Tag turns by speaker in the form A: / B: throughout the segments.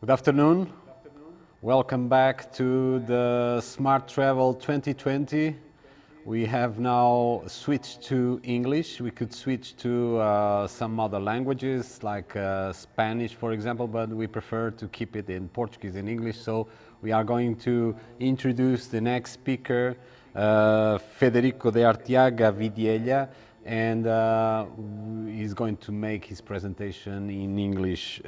A: Good afternoon. Welcome back to the Smart Travel 2020. We have now switched to English. We could switch to some other languages like Spanish, for example, but we prefer to keep it in Portuguese and English. So we are going to introduce the next speaker, Federico de Arteaga Vidiella, and he's going to make his presentation in English.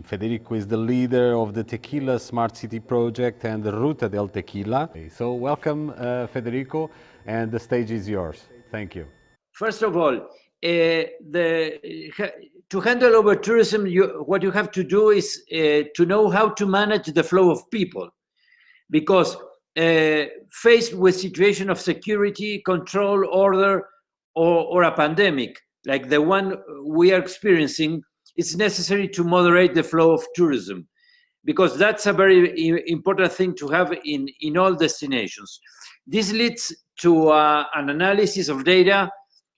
A: Federico is the leader of the Tequila Smart City project and the Ruta del Tequila. So welcome, Federico, and the stage is yours. Thank you.
B: First of all, to handle over tourism, what you have to do is to know how to manage the flow of people, because faced with situation of security, control, order, or a pandemic like the one we are experiencing, it's necessary to moderate the flow of tourism, because that's a very important thing to have in all destinations. This leads to an analysis of data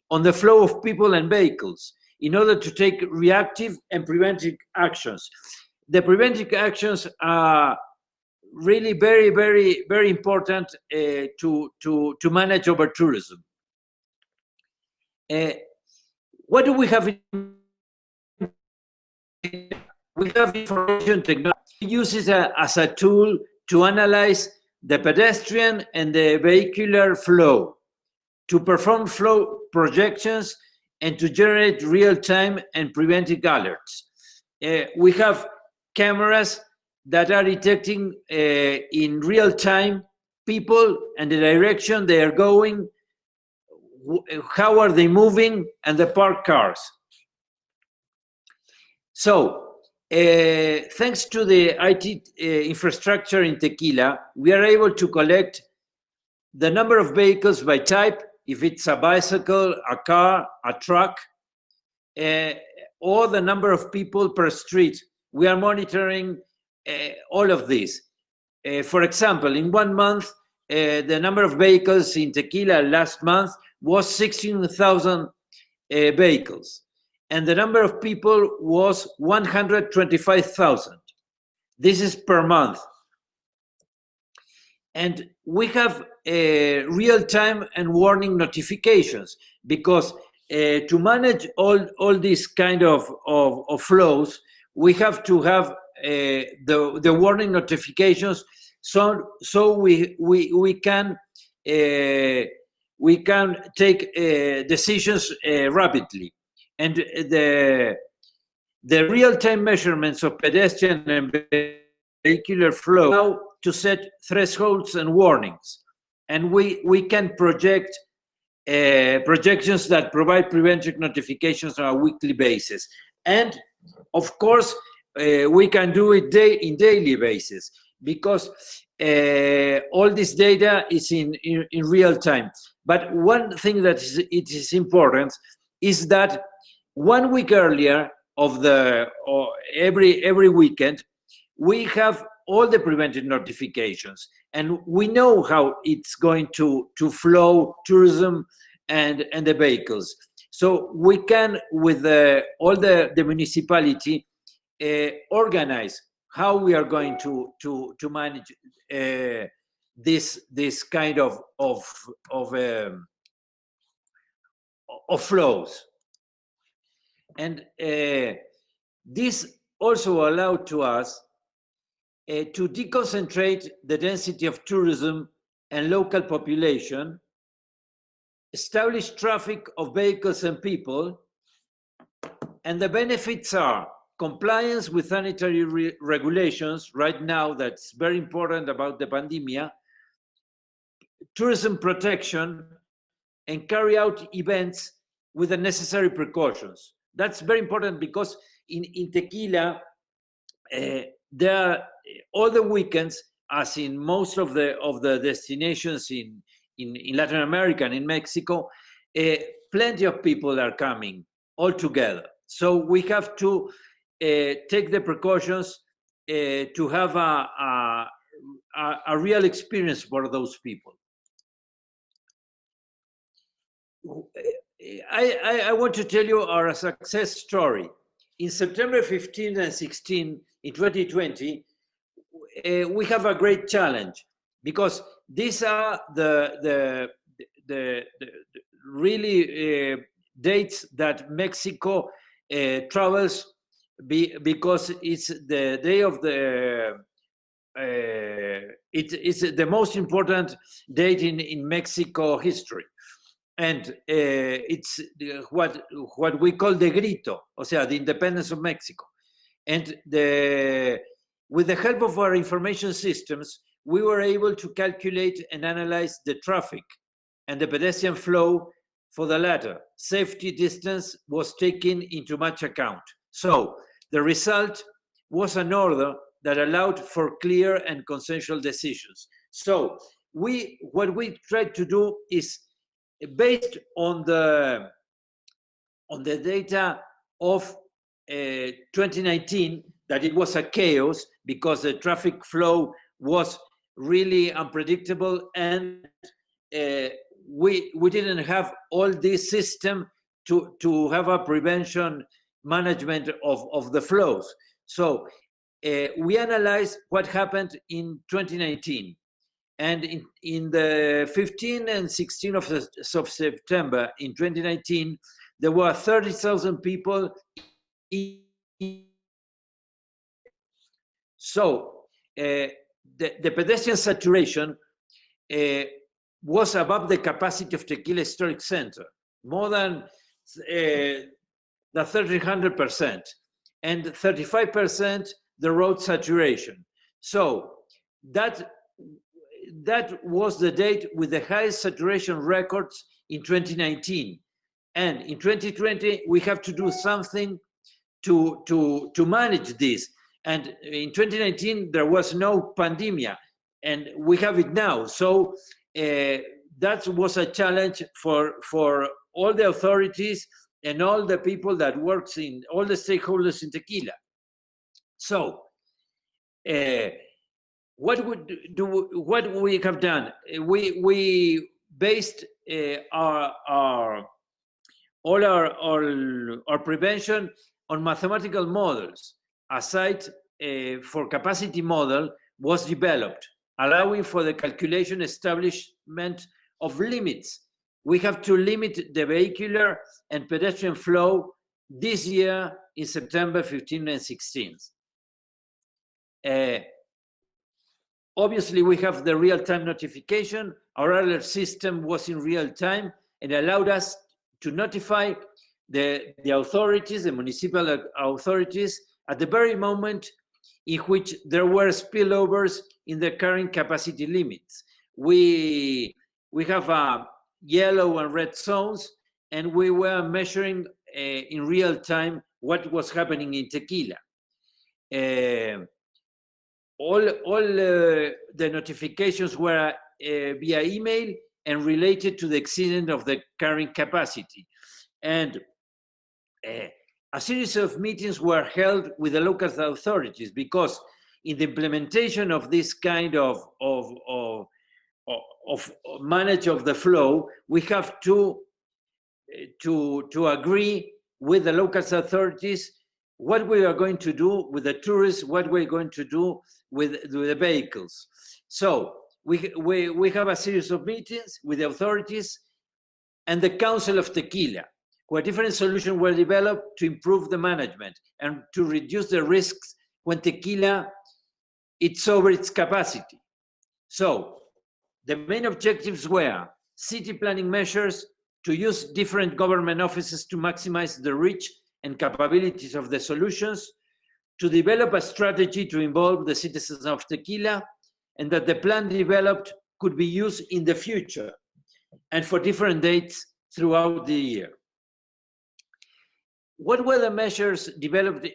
B: on the flow of people and vehicles in order to take reactive and preventive actions. The preventive actions are really very, very, very important to manage over tourism. What do we have? We have information technology. We use it as a tool to analyze the pedestrian and the vehicular flow, to perform flow projections, and to generate real-time and preventive alerts. We have cameras that are detecting in real time people and the direction they are going, how are they moving, and the parked cars. So thanks to the IT infrastructure in Tequila, we are able to collect the number of vehicles by type, if it's a bicycle, a car, a truck, or the number of people per street. We are monitoring all of this. For example, in 1 month, the number of vehicles in Tequila last month was 16,000 vehicles, and the number of people was 125,000. This is per month. And we have real-time and warning notifications, because to manage all these kind of flows, we have to have the warning notifications, so we can take decisions rapidly. And the real-time measurements of pedestrian and vehicular flow allow to set thresholds and warnings, and we can project projections that provide preventive notifications on a weekly basis. And of course, we can do it in daily basis, because all this data is in real time. But one thing that is important is that 1 week earlier of every weekend, we have all the preventive notifications, and we know how it's going to flow tourism and the vehicles. So we can, with all the municipality, organize how we are going to manage this kind of flows. And this also allowed to us to deconcentrate the density of tourism and local population, establish traffic of vehicles and people, and the benefits are compliance with sanitary regulations. Right now, that's very important about the pandemic, tourism protection, and carry out events with the necessary precautions. That's very important, because in Tequila, there are all the weekends, as in most of the destinations in Latin America and in Mexico, plenty of people are coming all together. So we have to take the precautions to have a real experience for those people. I want to tell you our success story. In September 15 and 16, in 2020, we have a great challenge, because these are the really dates that Mexico travels, because it's the day of the it's the most important date in Mexico history, and it's what we call the grito, o sea, the independence of Mexico. And with the help of our information systems, we were able to calculate and analyze the traffic and the pedestrian flow for the latter. Safety distance was taken into much account. So the result was an order that allowed for clear and consensual decisions. So what we tried to do is, based on the data of 2019, that it was a chaos because the traffic flow was really unpredictable, and we didn't have all this system to have a prevention management of the flows. So we analyzed what happened in 2019. And in the 15 and 16 of September in 2019, there were 30,000 people. So the pedestrian saturation was above the capacity of Tequila Historic Center, more than the 1,300%, and 35% the road saturation. So that was the date with the highest saturation records in 2019. And in 2020, we have to do something to manage this. And in 2019, there was no pandemic, and we have it now. So that was a challenge for all the authorities and all the people that works in, all the stakeholders in Tequila. So what we have done, we based all our prevention on mathematical models. A site for capacity model was developed, allowing for the calculation establishment of limits. We have to limit the vehicular and pedestrian flow this year in September 15 and 16. Obviously, we have the real-time notification. Our alert system was in real time and allowed us to notify the authorities, the municipal authorities, at the very moment in which there were spillovers in the current capacity limits. We have yellow and red zones, and we were measuring in real time what was happening in Tequila. All the notifications were via email and related to the exceedance of the current capacity. And a series of meetings were held with the local authorities, because in the implementation of this kind of manage of the flow, we have to agree with the local authorities what we are going to do with the tourists, what we're going to do with the vehicles. So we have a series of meetings with the authorities and the Council of Tequila, where different solutions were developed to improve the management and to reduce the risks when Tequila it's over its capacity. So the main objectives were city planning measures, to use different government offices to maximize the reach and capabilities of the solutions, to develop a strategy to involve the citizens of Tequila, and that the plan developed could be used in the future and for different dates throughout the year. What were the measures developed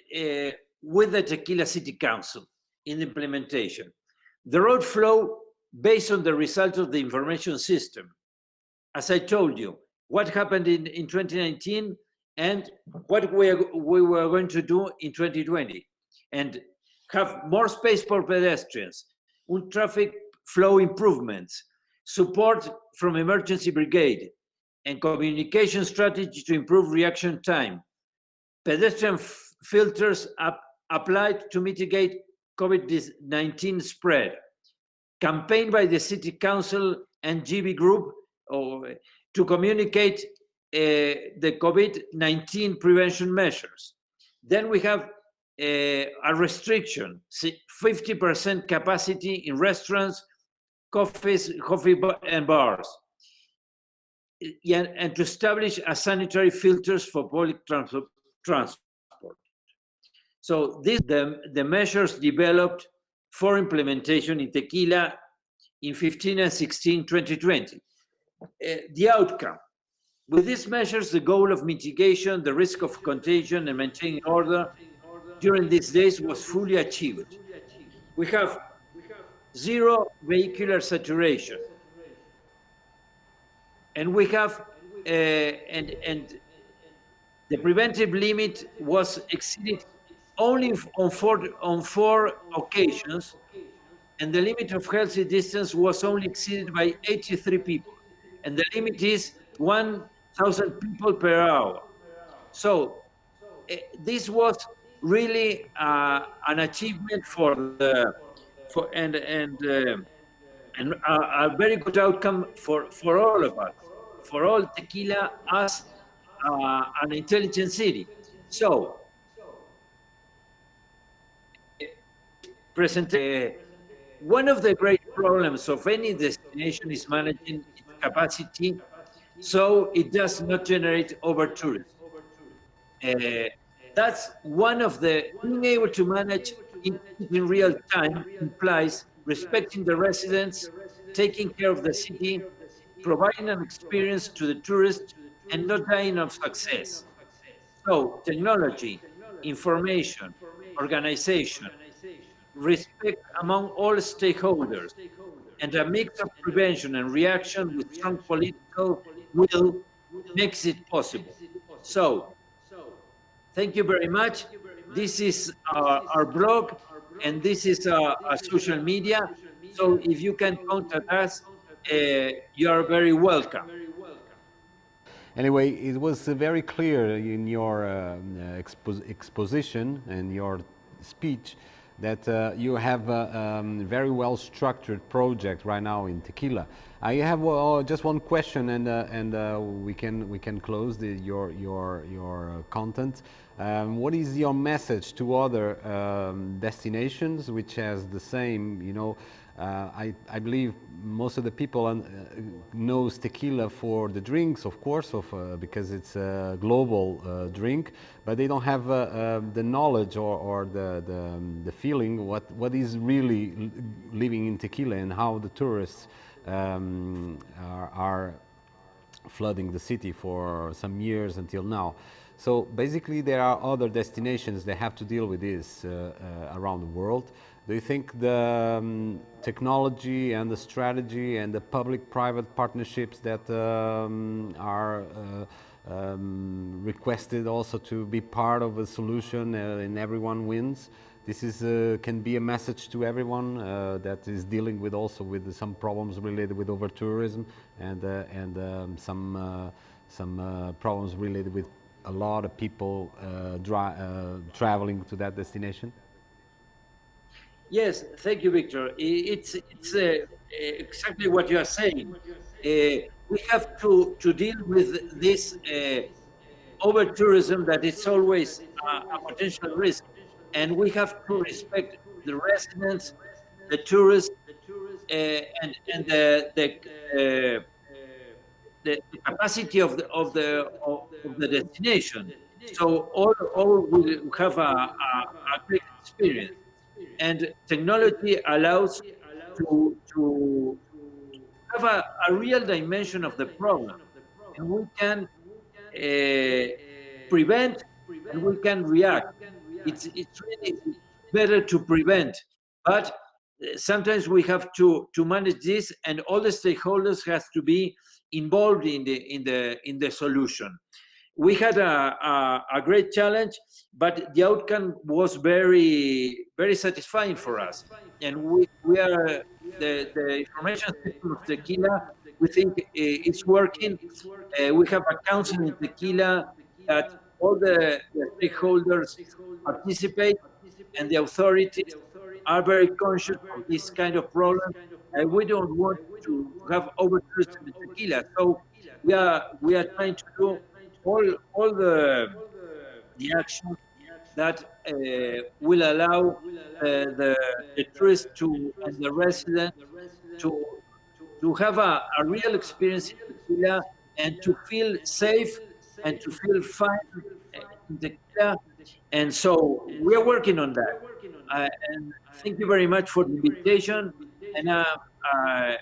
B: with the Tequila City Council in implementation? The road flow based on the results of the information system. As I told you, what happened in 2019 and what we were going to do in 2020, and have more space for pedestrians, traffic flow improvements, support from emergency brigade, and communication strategy to improve reaction time, pedestrian filters applied to mitigate COVID-19 spread. Campaign by the City Council and GB Group to communicate the COVID-19 prevention measures. Then we have a restriction, 50% capacity in restaurants, coffee and bars, and to establish a sanitary filters for public transport. So these the measures developed for implementation in Tequila in 15 and 16, 2020. The outcome. With these measures, the goal of mitigation, the risk of contagion, and maintaining order during these days was fully achieved. We have zero vehicular saturation. And we have, and the preventive limit was exceeded only on four occasions, and the limit of healthy distance was only exceeded by 83 people. And the limit is 1,000 people per hour. So this was really an achievement and a very good outcome for all of us, for all Tequila as an intelligent city. So, one of the great problems of any destination is managing its capacity so it does not generate over-tourism. That's one of the, being able to manage in real time implies respecting the residents, taking care of the city, providing an experience to the tourists, and not dying of success. So technology, information, organization, respect among all stakeholders, and a mix of prevention and reaction with strong political will makes it possible. So, thank you very much. This is our blog, and this is our social media. So if you can contact us, you are very welcome.
A: Anyway, it was very clear in your exposition and your speech that you have a very well structured project right now in Tequila. I have just one question, and we can close your content. What is your message to other destinations which has the same, you know, I believe most of the people knows tequila for the drinks, of course, because it's a global drink, but they don't have the knowledge or the feeling what is really living in tequila and how the tourists are flooding the city for some years until now. So basically there are other destinations that have to deal with this around the world. Do you think the technology and the strategy and the public-private partnerships that are requested also to be part of a solution and everyone wins, this is can be a message to everyone that is dealing with also with some problems related with over-tourism and some problems related with a lot of people traveling to that destination?
B: Yes, thank you, Victor. It's exactly what you are saying. We have to deal with this over-tourism that is always a potential risk, and we have to respect the residents, the tourists, and the capacity of the destination. So all will have a great experience. And technology allows to have a real dimension of the problem. And we can prevent and we can react. It's really better to prevent, but sometimes we have to manage this, and all the stakeholders has to be involved in the solution. We had a great challenge, but the outcome was very, very satisfying for us. And we are the information system of Tequila. We think it's working. We have a council in Tequila that all the stakeholders participate, and the authorities are very conscious of this kind of problem, and we don't want to have overtourism in tequila. So we are trying to do all the actions that will allow the tourists to and the residents to have a real experience in tequila and to feel safe and to feel fine in tequila. And so we are working on that. And thank you very much for the invitation. And I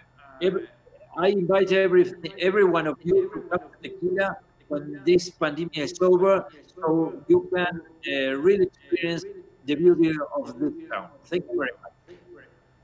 B: invite every one of you to come to tequila when this pandemic is over, so you can really experience the beauty of this town. Thank you very much.